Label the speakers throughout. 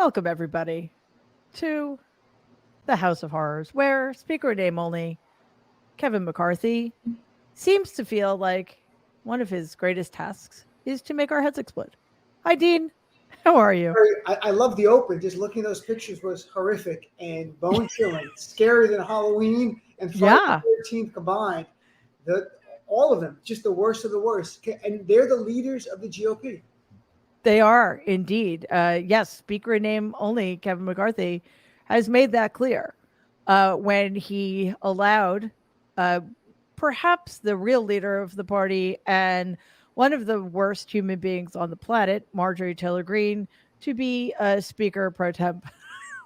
Speaker 1: Welcome, everybody, to the House of Horrors, where Speaker in name only, Kevin McCarthy, seems to feel like one of his greatest tasks is to make our heads explode. Hi, Dean. How are you?
Speaker 2: I love the open. Just looking at those pictures was horrific and bone chilling, scarier than Halloween and Friday
Speaker 1: Yeah,
Speaker 2: the 13th combined. The all of them, just the worst of the worst. And they're the leaders of the GOP.
Speaker 1: they are indeed. Yes, Speaker in name only, Kevin McCarthy, has made that clear when he allowed uh, perhaps the real leader of the party and one of the worst human beings on the planet, Marjorie Taylor Greene, to be a speaker pro temp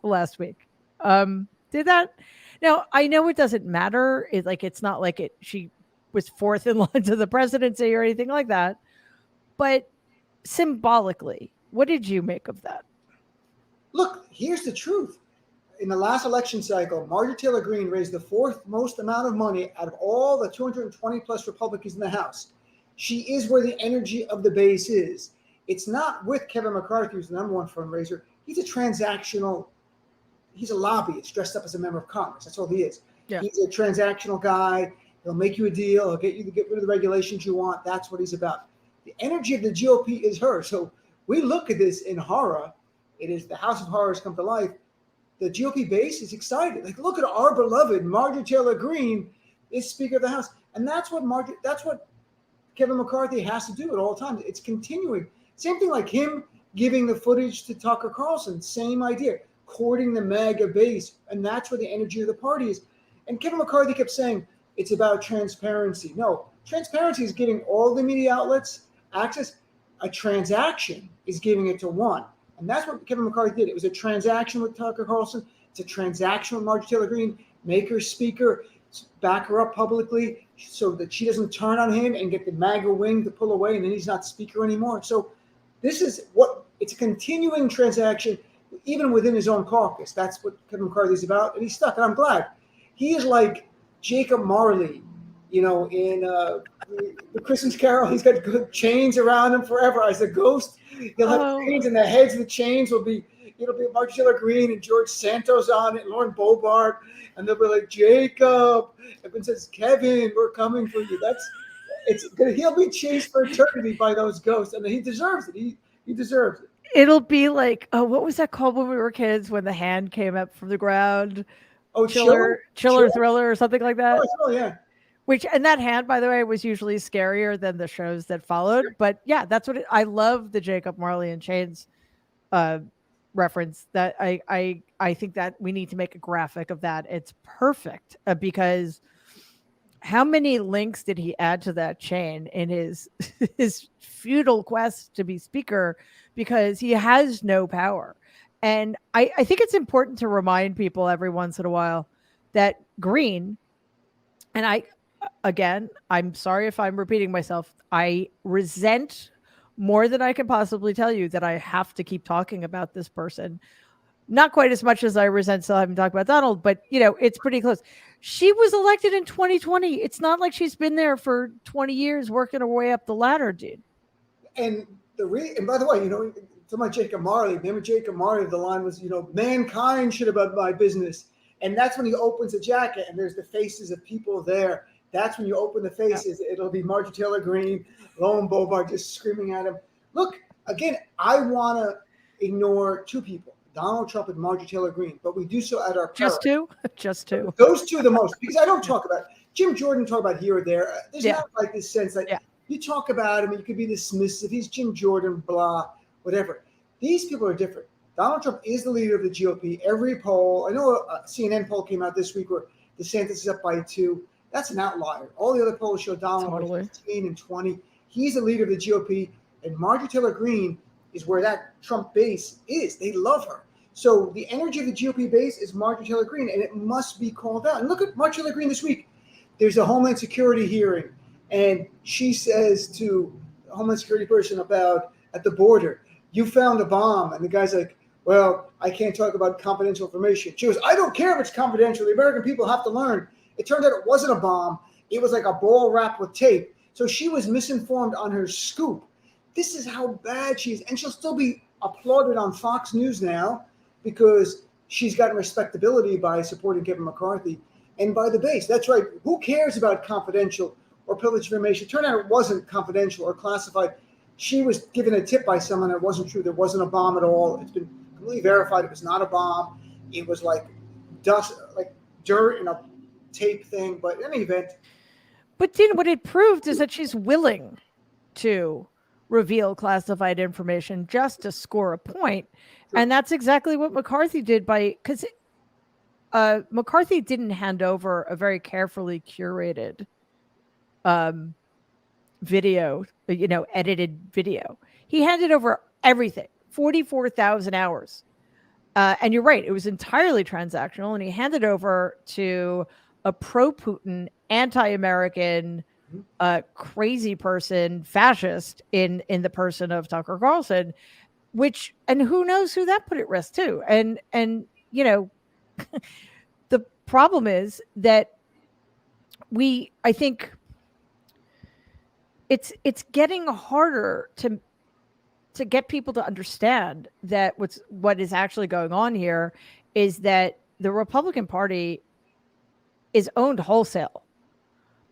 Speaker 1: last week. Did that? Now I know it doesn't matter. It's not like it. She was fourth in line to the presidency or anything like that. But symbolically, what did you make of that?
Speaker 2: Look, here's the truth. In the last election cycle, Margaret Taylor Greene raised the fourth most amount of money out of all the 220 plus Republicans in the House. She is where the energy of the base is. It's not with Kevin McCarthy, who's the number one fundraiser. He's a lobbyist dressed up as a member of Congress. That's all he is.
Speaker 1: Yeah.
Speaker 2: He's a transactional guy. He'll make you a deal. He'll get you to get rid of the regulations you want. That's what he's about. The energy of the GOP is her. So we look at this in horror. It is the House of Horrors come to life. The GOP base is excited. Like, look at our beloved Margaret Taylor Greene is Speaker of the House. And that's what Kevin McCarthy has to do at all times. It's continuing. Same thing like him giving the footage to Tucker Carlson. Same idea. Courting the MAGA base. And that's where the energy of the party is. And Kevin McCarthy kept saying, it's about transparency. No, transparency is giving all the media outlets access. A transaction is giving it to one. And that's what Kevin McCarthy did. It was a transaction with Tucker Carlson. It's a transaction with Marjorie Taylor Greene. Make her speaker, back her up publicly so that she doesn't turn on him and get the MAGA wing to pull away, and then he's not speaker anymore. So it's a continuing transaction, even within his own caucus. That's what Kevin McCarthy's about, and he's stuck, and I'm glad. He is like Jacob Marley, in the Christmas Carol. He's got good chains around him forever as a ghost. He'll have chains, and the heads of the chains will be, it'll be Mark Taylor Greene and George Santos on it, and Lauren Bobart, and they'll be like, Jacob. Everyone says, Kevin, we're coming for you. He'll be chased for eternity by those ghosts, and he deserves it. He deserves it.
Speaker 1: It'll be like, what was that called when we were kids? When the hand came up from the ground?
Speaker 2: Oh,
Speaker 1: Chiller, Thriller, or something like that.
Speaker 2: Oh, yeah.
Speaker 1: And that hand, by the way, was usually scarier than the shows that followed. Sure. But yeah, that's what I love the Jacob Marley and Chains reference. That I think that we need to make a graphic of that. It's perfect because how many links did he add to that chain in his futile quest to be speaker, because he has no power. And I think it's important to remind people every once in a while that Greene, and I'm sorry if I'm repeating myself, I resent more than I can possibly tell you that I have to keep talking about this person. Not quite as much as I resent still having to talk about Donald, but it's pretty close. She was elected in 2020. It's not like she's been there for 20 years working her way up the ladder, dude.
Speaker 2: And by the way, to my Jacob Marley, remember Jacob Marley, the line was, mankind should have done my business. And that's when he opens the jacket and there's the faces of people there. That's when you open the faces. Yeah. It'll be Marjorie Taylor Greene, Lauren Bobart just screaming at him. Look, again, I want to ignore two people, Donald Trump and Marjorie Taylor Greene, but we do so at our peril.
Speaker 1: Just two.
Speaker 2: Those two the most, because I don't talk about Jim Jordan, talk about here or there. There's not like this sense that you talk about him and you could be dismissive. He's Jim Jordan, blah, whatever. These people are different. Donald Trump is the leader of the GOP. Every poll, I know a CNN poll came out this week where DeSantis is up by 2. That's an outlier. All the other polls show Donald 15 and 20. He's the leader of the GOP, and Marjorie Taylor Greene is where that Trump base is. They love her. So the energy of the GOP base is Marjorie Taylor Greene, and it must be called out. And look at Marjorie Taylor Greene this week. There's a Homeland Security hearing, and she says to a Homeland Security person at the border, you found a bomb. And the guy's like, well, I can't talk about confidential information. She goes, I don't care if it's confidential. The American people have to learn. It turned out it wasn't a bomb. It was like a ball wrapped with tape. So she was misinformed on her scoop. This is how bad she is. And she'll still be applauded on Fox News now because she's gotten respectability by supporting Kevin McCarthy and by the base. That's right. Who cares about confidential or privileged information? It turned out it wasn't confidential or classified. She was given a tip by someone that wasn't true. There wasn't a bomb at all. It's been completely verified. It was not a bomb. It was like dust, like dirt in a tape thing. But in any event.
Speaker 1: But Dean, what it proved is that she's willing to reveal classified information just to score a point. Sure. And that's exactly what McCarthy did because McCarthy didn't hand over a very carefully curated video, edited video. He handed over everything, 44,000 hours. And you're right, it was entirely transactional. And he handed over to a pro-Putin, anti-American, crazy person, fascist in the person of Tucker Carlson, and who knows who that put at risk too. And the problem is that I think it's getting harder to get people to understand that what is actually going on here is that the Republican Party is owned wholesale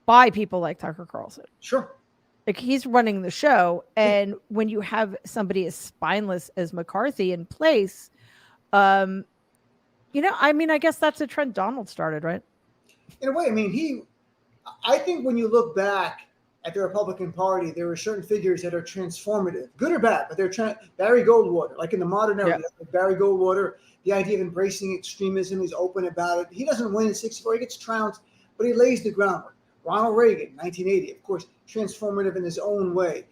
Speaker 1: by people like Tucker Carlson.
Speaker 2: Sure.
Speaker 1: Like he's running the show. And when you have somebody as spineless as McCarthy in place, I guess that's a trend Donald started, right?
Speaker 2: In a way, I think when you look back at the Republican Party, there are certain figures that are transformative, good or bad, but they're Barry Goldwater, like in the modern era, like Barry Goldwater, the idea of embracing extremism, he's open about it. He doesn't win in 64, he gets trounced, but he lays the groundwork. Ronald Reagan, 1980, of course, transformative in his own way.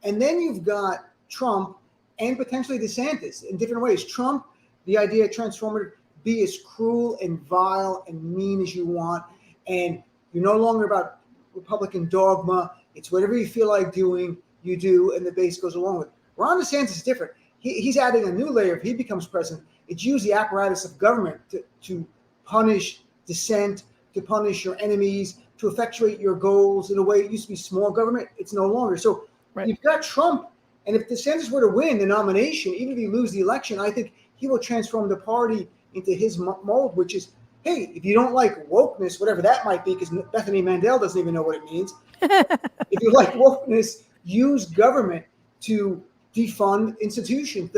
Speaker 2: And then you've got Trump and potentially DeSantis in different ways. Trump, the idea of transformative, be as cruel and vile and mean as you want. And you're no longer about Republican dogma. It's whatever you feel like doing, you do, and the base goes along with it. Ron DeSantis is different. He's adding a new layer. If he becomes president, it's use the apparatus of government to punish dissent, to punish your enemies, to effectuate your goals in a way it used to be small government. It's no longer. So You've got Trump, and if DeSantis were to win the nomination, even if he lose the election, I think he will transform the party into his mold, which is, hey, if you don't like wokeness, whatever that might be, because Bethany Mandel doesn't even know what it means. If you like wokeness, use government to defund institutions,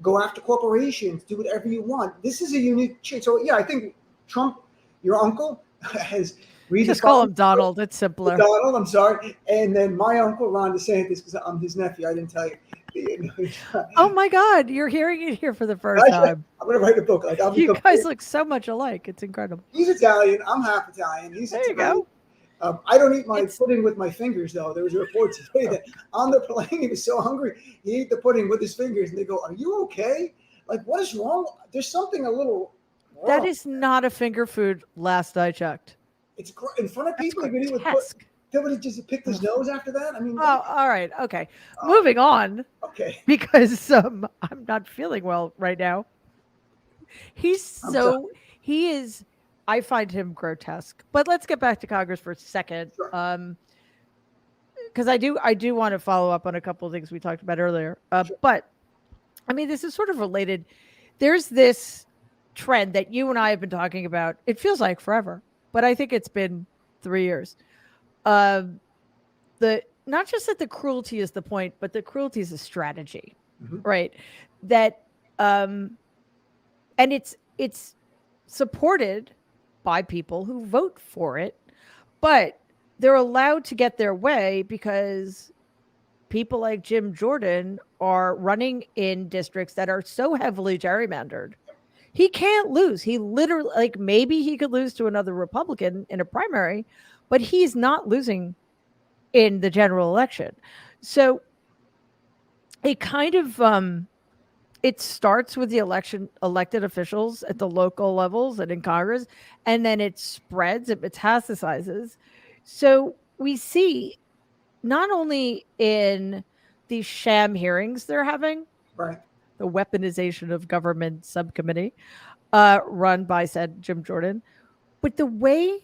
Speaker 2: go after corporations, do whatever you want. This is a unique change. So, yeah, I think Trump, your uncle, has redefined.
Speaker 1: Just call him Donald. It's simpler.
Speaker 2: Donald, I'm sorry. And then my uncle, Ron DeSantis, because I'm his nephew. I didn't tell you.
Speaker 1: Oh, my God. You're hearing it here for the first time.
Speaker 2: I'm going to write a book.
Speaker 1: You guys look so much alike. It's incredible.
Speaker 2: He's Italian. I'm half Italian.
Speaker 1: There you go.
Speaker 2: I don't eat my pudding with my fingers, though. There was a report today that on the plane, he was so hungry, he ate the pudding with his fingers. And they go, are you okay? Like, what is wrong? There's something a little wrong.
Speaker 1: That is not a finger food, last I checked.
Speaker 2: It's in front of people. Somebody just picked his nose after that? I mean.
Speaker 1: Oh, all right. Okay. Moving on.
Speaker 2: Okay.
Speaker 1: Because I'm not feeling well right now. He is, I find him grotesque. But let's get back to Congress for a second.
Speaker 2: Sure.
Speaker 1: Because I do want to follow up on a couple of things we talked about earlier.
Speaker 2: Sure.
Speaker 1: But I mean, this is sort of related. There's this trend that you and I have been talking about. It feels like forever, but I think it's been 3 years. Not just that the cruelty is the point, but the cruelty is a strategy, right? That, and it's supported by people who vote for it, but they're allowed to get their way because people like Jim Jordan are running in districts that are so heavily gerrymandered. He can't lose. He literally, like, maybe he could lose to another Republican in a primary, but he's not losing in the general election. So it kind of, it starts with the elected officials at the local levels and in Congress, and then it spreads, it metastasizes. So we see not only in these sham hearings they're having,
Speaker 2: right,
Speaker 1: the weaponization of government subcommittee run by said Jim Jordan, but the way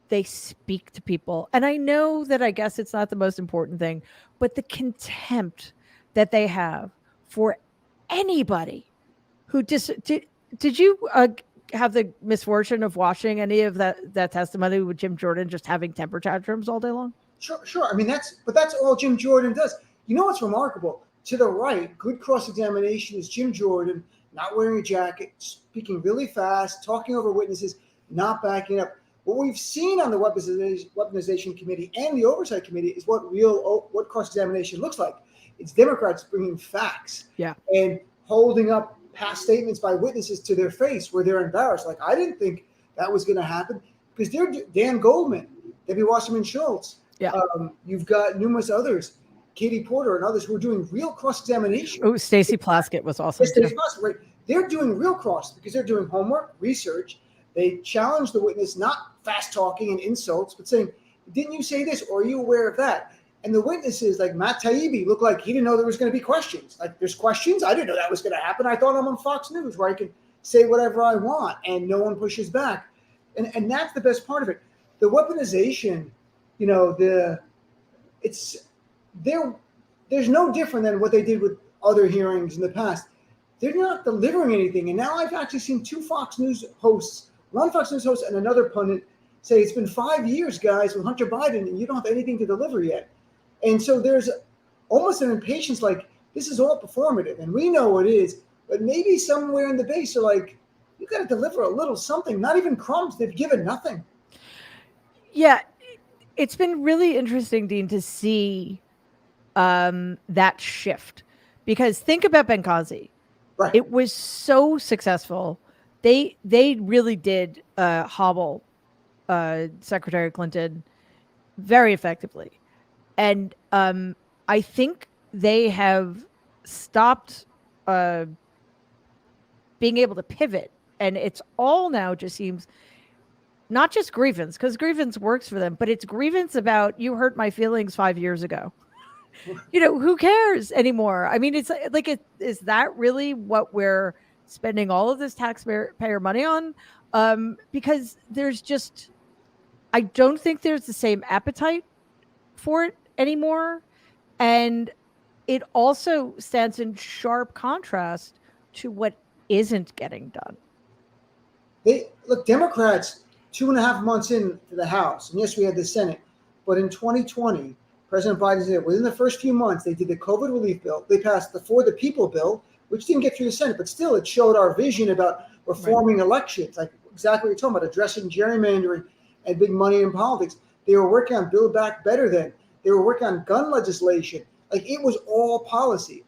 Speaker 1: they speak to people. And I know that I guess it's not the most important thing, but the contempt that they have for anybody who did you have the misfortune of watching any of that testimony with Jim Jordan just having temper tantrums all day long?
Speaker 2: Sure. I mean, that's all Jim Jordan does. You know what's remarkable? To the right, good cross-examination is Jim Jordan, not wearing a jacket, speaking really fast, talking over witnesses, not backing up. What we've seen on the Weaponization Committee and the Oversight Committee is what cross-examination looks like. It's Democrats bringing facts and holding up past statements by witnesses to their face where they're embarrassed. Like, I didn't think that was going to happen, because they're Dan Goldman, Debbie Wasserman Schultz. You've got numerous others, Katie Porter and others, who are doing real cross-examination.
Speaker 1: Oh, Stacey Plaskett was awesome.
Speaker 2: Stacey Plaskett, right? They're doing real cross because they're doing homework, research. They challenge the witness, not fast talking and insults, but saying, didn't you say this, or are you aware of that? And the witnesses, like Matt Taibbi, looked like he didn't know there was going to be questions. Like, there's questions? I didn't know that was going to happen. I thought I'm on Fox News where I can say whatever I want and no one pushes back. And that's the best part of it. The weaponization, you know, there's no different than what they did with other hearings in the past. They're not delivering anything. And now I've actually seen two Fox News hosts, one Fox News host and another pundit, say it's been 5 years, guys, with Hunter Biden, and you don't have anything to deliver yet. And so there's almost an impatience, like, this is all performative, and we know it is, but maybe somewhere in the base are like, you got to deliver a little something, not even crumbs. They've given nothing.
Speaker 1: Yeah, it's been really interesting, Dean, to see that shift, because think about Benghazi.
Speaker 2: Right.
Speaker 1: It was so successful. They really did hobble Secretary Clinton very effectively. And I think they have stopped being able to pivot. And it's all now just seems not just grievance, because grievance works for them, but it's grievance about, you hurt my feelings 5 years ago. You know, who cares anymore? I mean, it's like, is that really what we're spending all of this taxpayer money on? Because there's just, I don't think there's the same appetite for it anymore. And it also stands in sharp contrast to what isn't getting done.
Speaker 2: Look, Democrats, 2.5 months into the House, and yes, we had the Senate, but in 2020, President Biden said within the first few months, they did the COVID relief bill. They passed the For the People bill, which didn't get through the Senate, but still it showed our vision about reforming elections, like exactly what you're talking about, addressing gerrymandering and big money in politics. They were working on Build Back Better then. They were working on gun legislation. Like, it was all policy,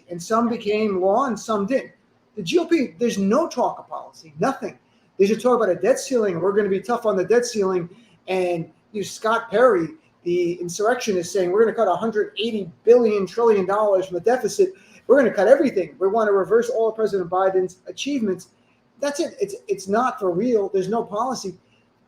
Speaker 2: and some became law and some didn't. The GOP, there's no talk of policy, nothing. They should talk about a debt ceiling, and we're going to be tough on the debt ceiling. And Scott Perry, the insurrectionist, saying we're going to cut $180 trillion from the deficit. We're going to cut everything. We want to reverse all of President Biden's achievements. That's it. It's not for real. There's no policy.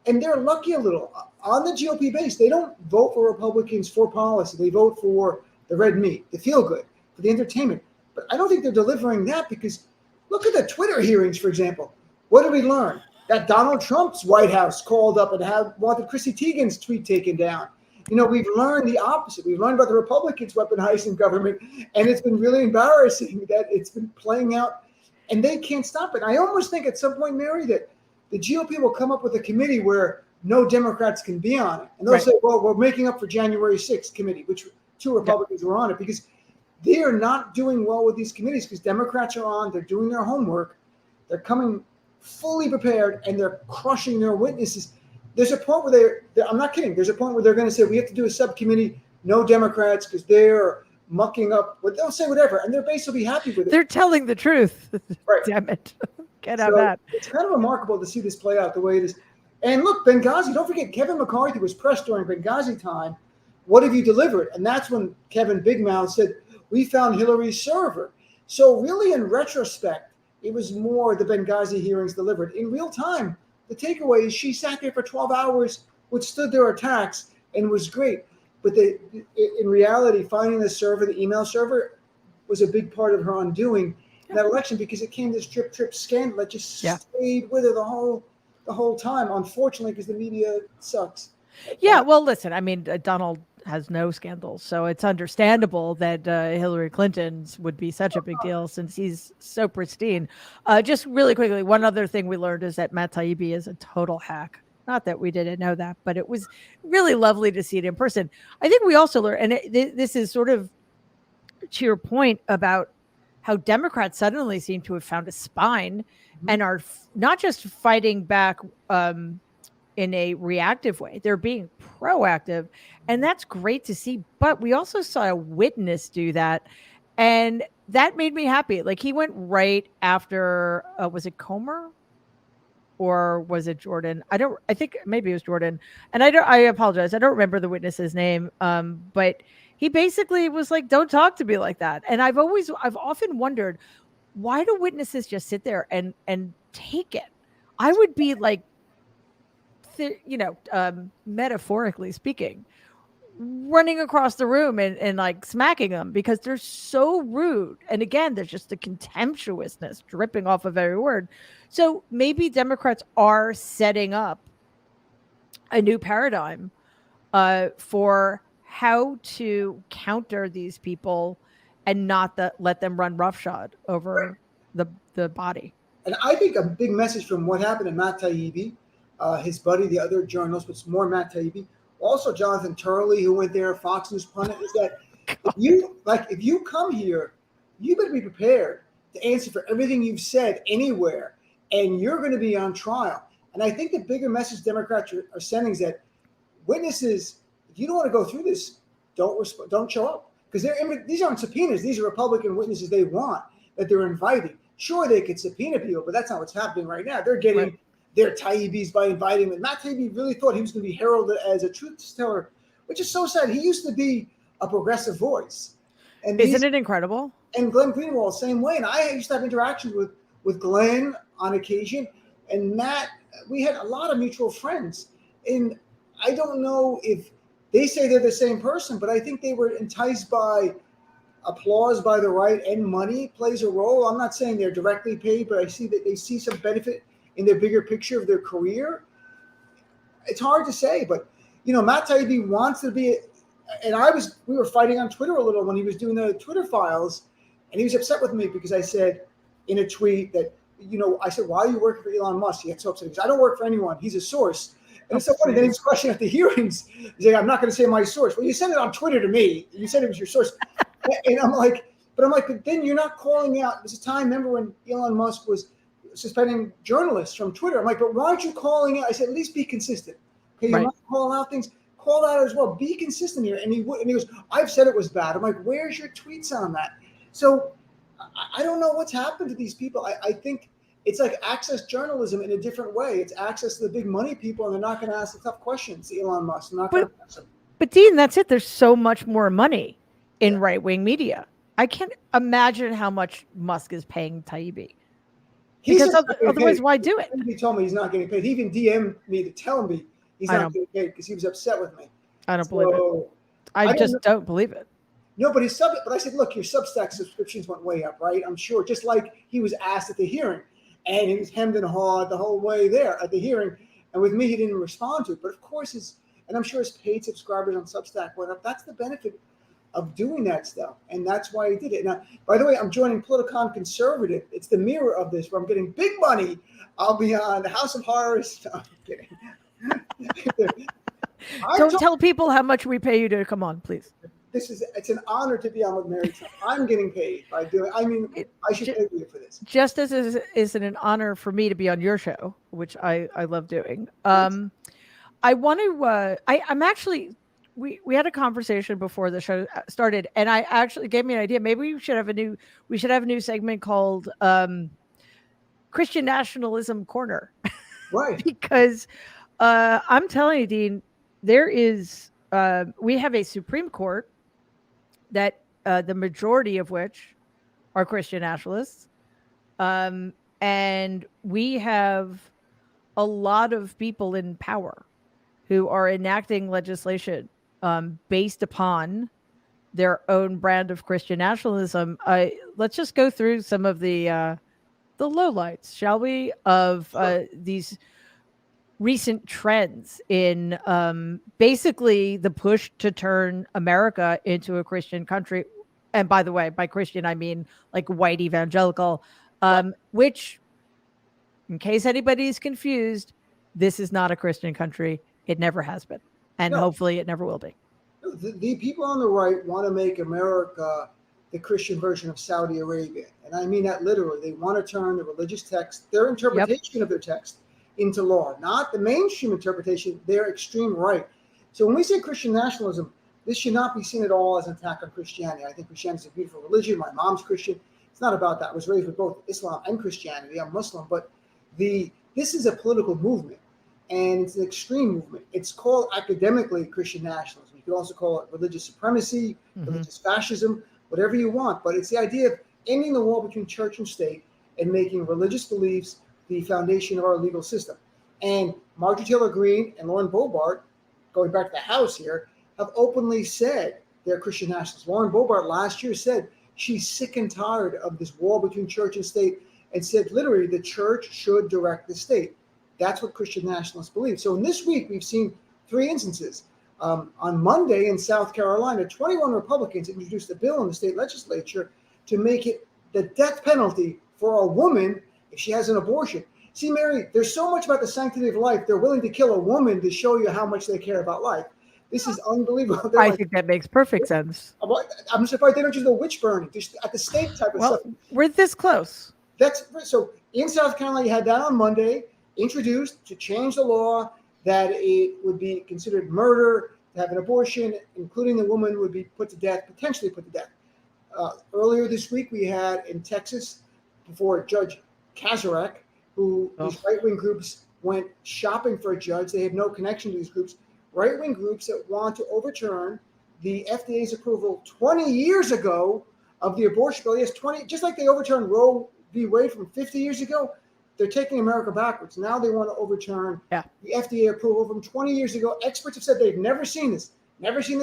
Speaker 2: And they're lucky a little. On the GOP base, they don't vote for Republicans for policy. They vote for the red meat, the feel good, for the entertainment. But I don't think they're delivering that, because look at the Twitter hearings, for example. What did we learn? That Donald Trump's White House called up and wanted Chrissy Teigen's tweet taken down. You know, we've learned the opposite. We've learned about the Republicans weaponizing government, and it's been really embarrassing that it's been playing out, and they can't stop it. I almost think at some point, Mary, that the GOP will come up with a committee where no Democrats can be on it. And they'll say, well, we're making up for January 6th committee, which 2 Republicans were on it, because they are not doing well with these committees, because Democrats are on, they're doing their homework, they're coming fully prepared, and they're crushing their witnesses. There's a point where I'm not kidding, there's a point where they're going to say, we have to do a subcommittee, no Democrats, because they're mucking up. But they'll say whatever, and their base will be happy with it.
Speaker 1: They're telling the truth. Right. Damn it. Can't have that.
Speaker 2: It's kind of remarkable to see this play out the way it is. And look, Benghazi, don't forget, Kevin McCarthy was pressed during Benghazi time. What have you delivered? And that's when Kevin Big Mouth said, we found Hillary's server. So really, in retrospect, it was more the Benghazi hearings delivered. In real time, the takeaway is she sat there for 12 hours, withstood their attacks, and was great. But in reality, finding the server, the email server, was a big part of her undoing in that election, because it came this drip scandal that just stayed with her the whole time, unfortunately, because the media sucks.
Speaker 1: Yeah, well, listen, I mean, Donald has no scandals, so it's understandable that Hillary Clinton's would be such a big deal since he's so pristine. Just really quickly, one other thing we learned is that Matt Taibbi is a total hack. Not that we didn't know that, but it was really lovely to see it in person. I think we also learned, and this is sort of to your point about how Democrats suddenly seem to have found a spine and are not just fighting back in a reactive way. They're being proactive, and that's great to see. But we also saw a witness do that, and that made me happy. Like he went right after, was it Comer or was it Jordan? I don't. I think maybe it was Jordan. And I don't. I apologize. I don't remember the witness's name. But he basically was like, "Don't talk to me like that." And I've often wondered, why do witnesses just sit there and take it? I would be like, metaphorically speaking, running across the room and like smacking them because they're so rude. And again, there's just the contemptuousness dripping off of every word. So maybe Democrats are setting up a new paradigm for how to counter these people and not let them run roughshod over the body.
Speaker 2: And I think a big message from what happened to Matt Taibbi, his buddy, the other journalist, but it's more Matt Taibbi, also Jonathan Turley, who went there, Fox News pundit, is that if you come here, you better be prepared to answer for everything you've said anywhere, and you're going to be on trial. And I think the bigger message Democrats are sending is that witnesses, if you don't want to go through this, don't show up, because these aren't subpoenas; these are Republican witnesses they want, that they're inviting. Sure, they could subpoena people, but that's not what's happening right now. They're getting their Taibis by inviting them. Matt Taibbi really thought he was going to be heralded as a truth teller, which is so sad. He used to be a progressive voice. And
Speaker 1: isn't it incredible?
Speaker 2: And Glenn Greenwald, same way. And I used to have interactions with Glenn on occasion. And Matt, we had a lot of mutual friends. And I don't know if they say they're the same person, but I think they were enticed by applause by the right, and money plays a role. I'm not saying they're directly paid, but I see that they see some benefit in their bigger picture of their career. It's hard to say, but Matt Taibbi wants to be, and we were fighting on Twitter a little when he was doing the Twitter files, and he was upset with me because I said in a tweet that, I said, why are you working for Elon Musk? He got so upset. He goes, I don't work for anyone. He's a source. And it's so funny. Then he was questioning at the hearings. He's like, I'm not going to say my source. Well, you said it on Twitter to me. You said it was your source. And I'm like, but then you're not calling out. There's a time, remember when Elon Musk was suspending journalists from Twitter? I'm like, but why aren't you calling out? I said, at least be consistent. Okay, you're not calling out things. Call out as well. Be consistent here. And he goes, I've said it was bad. I'm like, where's your tweets on that? So I don't know what's happened to these people. I think it's like access journalism in a different way. It's access to the big money people, and they're not going to ask the tough questions to Elon Musk. They're not going to ask them.
Speaker 1: But Dean, that's it. There's so much more money in right-wing media. I can't imagine how much Musk is paying Taibbi. Because otherwise, why do it?
Speaker 2: He told me he's not getting paid. He even DM'd me to tell me he's not getting paid because he was upset with me.
Speaker 1: I don't believe it. I just don't believe it.
Speaker 2: No, but but I said, look, your Substack subscriptions went way up, right? I'm sure. Just like he was asked at the hearing, and he was hemmed and hawed the whole way there at the hearing. And with me, he didn't respond to it. But of course, and I'm sure his paid subscribers on Substack went up. That's the benefit of doing that stuff, and that's why he did it. Now, by the way, I'm joining Politicon Conservative. It's the mirror of this, where I'm getting big money. I'll be on the House of Horrors. No, I'm kidding.
Speaker 1: Don't tell people how much we pay you to come on, please.
Speaker 2: It's an honor to be on with Mary. I'm getting paid by doing. I mean, I should pay you for this.
Speaker 1: Just as is an honor for me to be on your show, which I love doing. I want to. I'm actually. We had a conversation before the show started, and I actually gave me an idea. Maybe we should have a new segment called Christian Nationalism Corner.
Speaker 2: Right.
Speaker 1: Because I'm telling you, Dean, there is we have a Supreme Court that the majority of which are Christian nationalists, and we have a lot of people in power who are enacting legislation based upon their own brand of Christian nationalism. Let's just go through some of the lowlights, shall we, of these recent trends in basically the push to turn America into a Christian country. And by the way, by Christian, I mean like white evangelical,
Speaker 2: Right.
Speaker 1: which, in case anybody's confused, this is not a Christian country. It never has been. And
Speaker 2: No,
Speaker 1: hopefully it never will be.
Speaker 2: the people on the right want to make America the Christian version of Saudi Arabia. And I mean that literally. They want to turn the religious text, their
Speaker 1: Yep.
Speaker 2: interpretation of their text, into law, not the mainstream interpretation, their extreme right. So when we say Christian nationalism, this should not be seen at all as an attack on Christianity. I think Christianity is a beautiful religion. My mom's Christian. It's not about that. I was raised with both Islam and Christianity. I'm Muslim, but this is a political movement, and it's an extreme movement. It's called academically Christian nationalism. You could also call it religious supremacy, religious fascism, whatever you want. But it's the idea of ending the wall between church and state and making religious beliefs the foundation of our legal system. And Marjorie Taylor Greene and Lauren Boebert, going back to the House here, have openly said they're Christian nationalists. Lauren Boebert last year said she's sick and tired of this wall between church and state, and said literally the church should direct the state. That's what Christian nationalists believe. So in this week, we've seen three instances. On Monday in South Carolina, 21 Republicans introduced a bill in the state legislature to make it the death penalty for a woman if she has an abortion. See, Mary, there's so much about the sanctity of life. They're willing to kill a woman to show you how much they care about life. This is unbelievable.
Speaker 1: I think that makes perfect sense.
Speaker 2: I'm surprised they don't do the witch burning just at the stake type of stuff.
Speaker 1: We're this close.
Speaker 2: That's so. In South Carolina, you had that on Monday, introduced to change the law that it would be considered murder to have an abortion, including the woman would be put to death, potentially put to death. Earlier this week, we had in Texas, before Judge Kazarek, these right-wing groups went shopping for a judge. They have no connection to these groups. Right-wing groups that want to overturn the FDA's approval 20 years ago of the abortion bill. Yes, 20, just like they overturned Roe v. Wade from 50 years ago, they're taking America backwards. Now they want to overturn the FDA approval from 20 years ago. Experts have said they've never seen this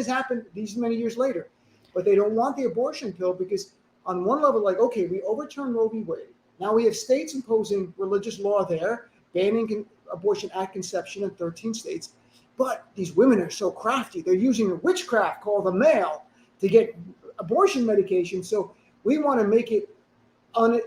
Speaker 2: happen these many years later. But they don't want the abortion pill because on one level, like, okay, we overturned Roe v. Wade. Now we have states imposing religious law there, banning abortion at conception in 13 states. But these women are so crafty. They're using a witchcraft called the mail to get abortion medication. So we want to make it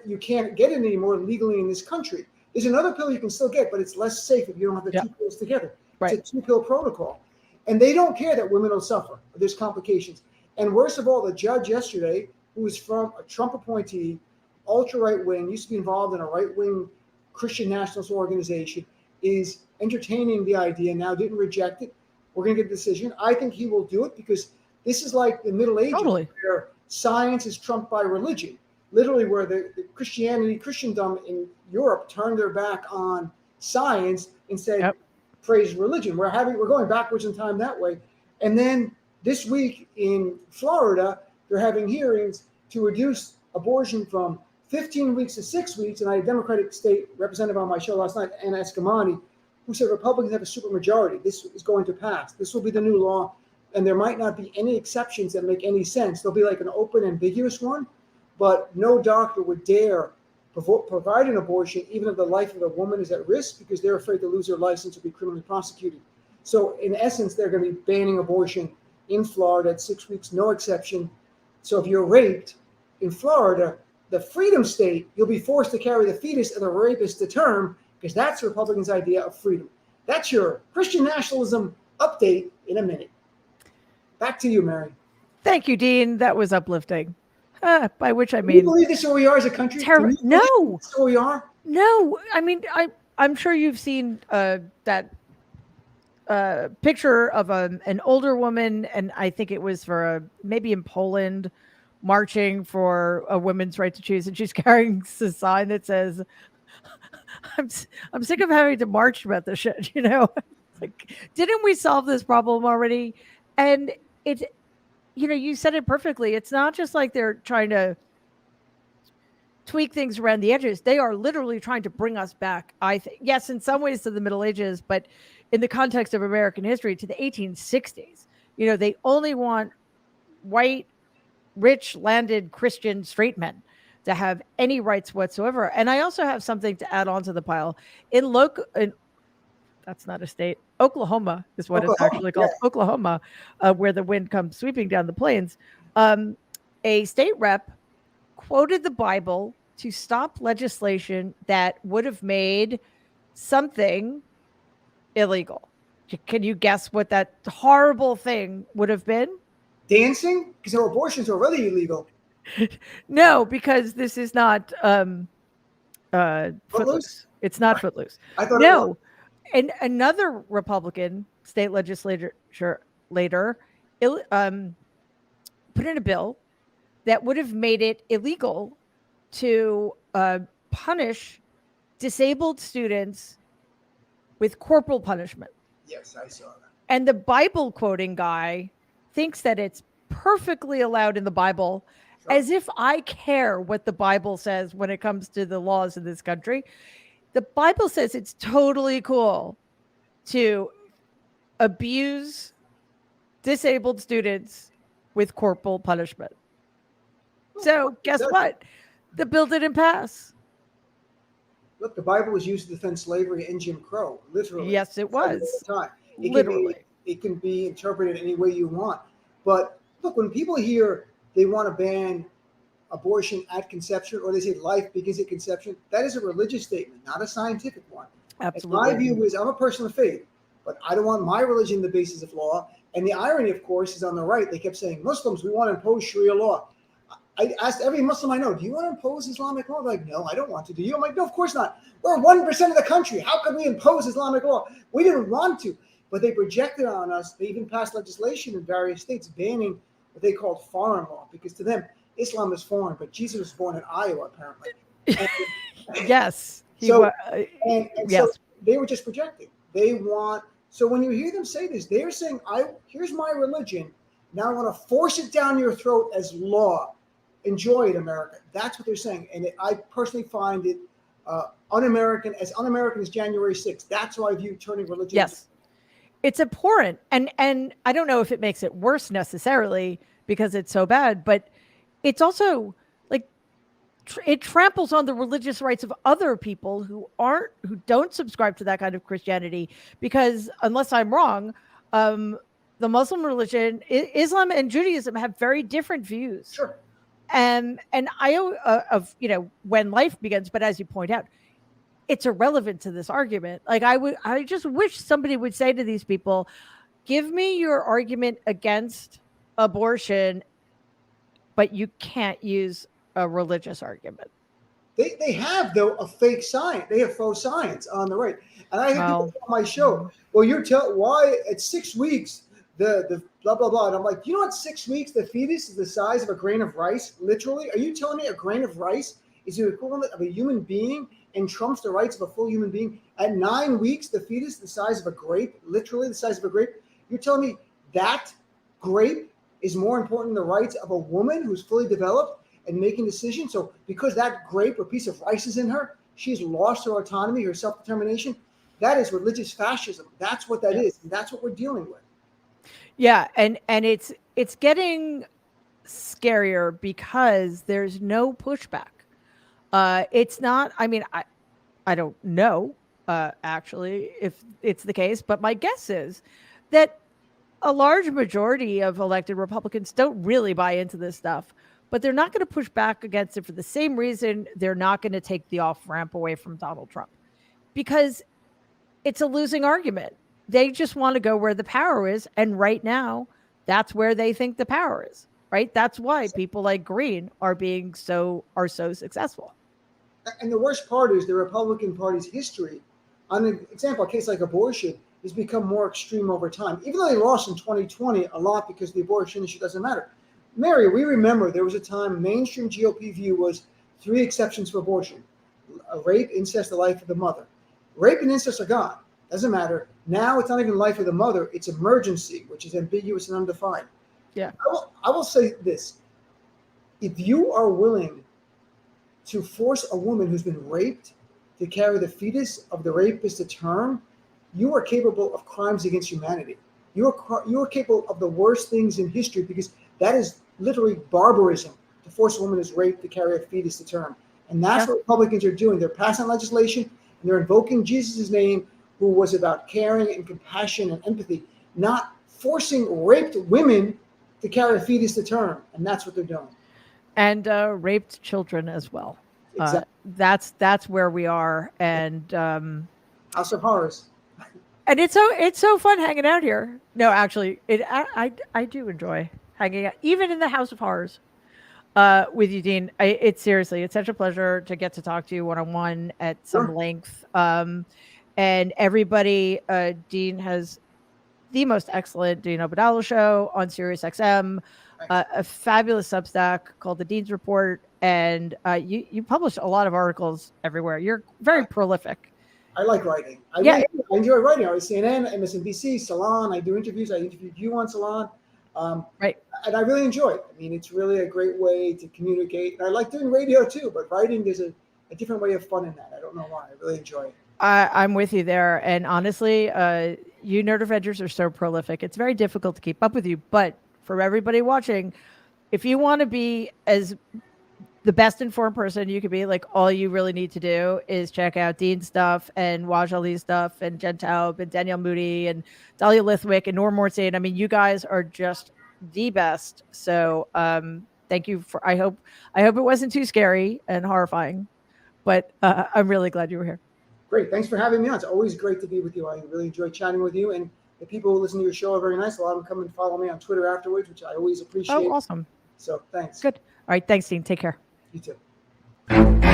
Speaker 2: you can't get it anymore legally in this country. There's another pill you can still get, but it's less safe if you don't have the two pills together. Right. It's a 2-pill protocol. And they don't care that women will suffer. There's complications. And worst of all, the judge yesterday, who was from a Trump appointee, ultra right-wing, used to be involved in a right-wing Christian nationalist organization, is entertaining the idea now, didn't reject it. We're going to get a decision. I think he will do it because this is like the Middle Ages where science is trumped by religion. Literally where the Christendom in Europe turned their back on science and said, praise religion. We're going backwards in time that way. And then this week in Florida, they're having hearings to reduce abortion from 15 weeks to 6 weeks. And I had a Democratic state representative on my show last night, Anna Escamani, who said Republicans have a supermajority. This is going to pass. This will be the new law. And there might not be any exceptions that make any sense. There'll be like an open, ambiguous one. But no doctor would dare provide an abortion, even if the life of a woman is at risk, because they're afraid to lose their license or be criminally prosecuted. So in essence, they're going to be banning abortion in Florida at 6 weeks, no exception. So if you're raped in Florida, the freedom state, you'll be forced to carry the fetus of the rapist to term, because that's the Republicans' idea of freedom. That's your Christian nationalism update in a minute. Back to you, Mary.
Speaker 1: Thank you, Dean. That was uplifting. By which I mean,
Speaker 2: do you believe this is where we are as a country?
Speaker 1: No,
Speaker 2: this is where we are.
Speaker 1: No, I mean, I'm sure you've seen that picture of an older woman, and I think it was for maybe in Poland, marching for a women's right to choose, and she's carrying a sign that says, "I'm sick of having to march about this shit." You know, like, didn't we solve this problem already? And it's. You know, you said it perfectly. It's not just like they're trying to tweak things around the edges. They are literally trying to bring us back, I think. Yes, in some ways to the Middle Ages, but in the context of American history, to the 1860s. You know, they only want white, rich, landed Christian straight men to have any rights whatsoever. And I also have something to add on to the pile. That's not a state. Oklahoma is what it's
Speaker 2: Oklahoma,
Speaker 1: actually
Speaker 2: yeah.
Speaker 1: called. Oklahoma, where the wind comes sweeping down the plains. A state rep quoted the Bible to stop legislation that would have made something illegal. Can you guess what that horrible thing would have been?
Speaker 2: Dancing? Because our abortions are already illegal.
Speaker 1: No, because this is not
Speaker 2: Footloose?
Speaker 1: Footloose. It's not Footloose.
Speaker 2: I thought it was.
Speaker 1: No, and another Republican state legislature later put in a bill that would have made it illegal to punish disabled students with corporal punishment.
Speaker 2: Yes, I saw that.
Speaker 1: And the Bible quoting guy thinks that it's perfectly allowed in the Bible,
Speaker 2: Sure.
Speaker 1: as if I care what the Bible says when it comes to the laws in this country. The Bible says it's totally cool to abuse disabled students with corporal punishment. So guess what? The bill didn't pass.
Speaker 2: Look, the Bible was used to defend slavery and Jim Crow, literally.
Speaker 1: Yes, it was.
Speaker 2: Time.
Speaker 1: Literally.
Speaker 2: It can be interpreted any way you want. But look, when people hear they want to ban abortion at conception, or they say life begins at conception, that is a religious statement, not a scientific one.
Speaker 1: Absolutely.
Speaker 2: And my view is, I'm a person of faith, but I don't want my religion the basis of law. And the irony, of course, is on the right. They kept saying, Muslims, we want to impose Sharia law. I asked every Muslim I know, do you want to impose Islamic law? They're like, no, I don't want to. Do you? I'm like, no, of course not. We're 1% of the country. How could we impose Islamic law? We didn't want to, but they projected on us. They even passed legislation in various states banning what they called foreign law, because to them, Islam is foreign, but Jesus was born in Iowa, apparently.
Speaker 1: Yes.
Speaker 2: So
Speaker 1: yes.
Speaker 2: they were just projecting. They want, so when you hear them say this, they're saying, here's my religion. Now I want to force it down your throat as law. Enjoy it, America. That's what they're saying. And I personally find it un-American as January 6th. That's how I view turning religion.
Speaker 1: Yes. It's abhorrent. And I don't know if it makes it worse necessarily because it's so bad, but it's also like it tramples on the religious rights of other people who don't subscribe to that kind of Christianity, because unless I'm wrong, the Muslim religion, Islam and Judaism have very different views.
Speaker 2: Sure.
Speaker 1: And when life begins, but as you point out, it's irrelevant to this argument. Like I just wish somebody would say to these people, give me your argument against abortion, but you can't use a religious argument.
Speaker 2: They have, though, a fake science. They have faux science on the right. And I have people on my show, well, you're telling why at 6 weeks, the blah, blah, blah. And I'm like, you know what, 6 weeks, the fetus is the size of a grain of rice? Literally. Are you telling me a grain of rice is the equivalent of a human being and trumps the rights of a full human being? At 9 weeks, the fetus the size of a grape, literally the size of a grape. You're telling me that grape is more important than the rights of a woman who's fully developed and making decisions? So because that grape or piece of rice is in her, she's lost her autonomy, her self-determination. That is religious fascism. That's what that is. And that's what we're dealing with.
Speaker 1: Yeah. And it's getting scarier because there's no pushback. It's not, I mean, I don't know, actually, if it's the case, but my guess is that a large majority of elected Republicans don't really buy into this stuff, but they're not going to push back against it for the same reason they're not going to take the off ramp away from Donald Trump, because it's a losing argument. They just want to go where the power is. And right now, that's where they think the power is, right? That's why people like Green are so successful.
Speaker 2: And the worst part is the Republican Party's history, on an example, a case like abortion, has become more extreme over time. Even though they lost in 2020 a lot because the abortion issue doesn't matter. Mary, we remember there was a time mainstream GOP view was 3 exceptions for abortion: rape, incest, the life of the mother. Rape and incest are gone. Doesn't matter. Now it's not even life of the mother. It's emergency, which is ambiguous and undefined.
Speaker 1: Yeah.
Speaker 2: I will say this. If you are willing to force a woman who's been raped to carry the fetus of the rapist to term, you are capable of crimes against humanity. You are capable of the worst things in history, because that is literally barbarism to force a woman who's raped to carry a fetus to term. And that's what Republicans are doing. They're passing legislation and they're invoking Jesus' name who was about caring and compassion and empathy, not forcing raped women to carry a fetus to term. And that's what they're doing.
Speaker 1: And raped children as well.
Speaker 2: Exactly.
Speaker 1: That's where we are,
Speaker 2: House of Horrors.
Speaker 1: and it's so fun hanging out here. No, actually, I do enjoy hanging out, even in the House of Horrors, with you, Dean. It's seriously, it's such a pleasure to get to talk to you one on one at some
Speaker 2: Sure.
Speaker 1: length. And everybody, Dean has the most excellent Dean Obeidallah show on Sirius XM, a fabulous Substack called the Dean's Report, and you publish a lot of articles everywhere. You're very prolific.
Speaker 2: I like writing. I enjoy writing. I was CNN, MSNBC, Salon. I do interviews. I interviewed you on Salon.
Speaker 1: Right.
Speaker 2: And I really enjoy it. I mean, it's really a great way to communicate. And I like doing radio too, but writing, there's a different way of fun in that. I don't know why. I really enjoy it.
Speaker 1: I'm with you there. And honestly, you Nerd Avengers are so prolific. It's very difficult to keep up with you. But for everybody watching, if you want to be as the best informed person you could be, like, all you really need to do is check out Dean's stuff and Waj Ali's stuff and Jen Taub and Danielle Moody and Dahlia Lithwick and Norm Morstein. I mean, you guys are just the best. So thank you for, I hope it wasn't too scary and horrifying, but I'm really glad you were here.
Speaker 2: Great. Thanks for having me on. It's always great to be with you. I really enjoy chatting with you. And the people who listen to your show are very nice. A lot of them come and follow me on Twitter afterwards, which I always appreciate.
Speaker 1: Oh, awesome.
Speaker 2: So thanks.
Speaker 1: Good. All right. Thanks, Dean. Take care.
Speaker 2: You too.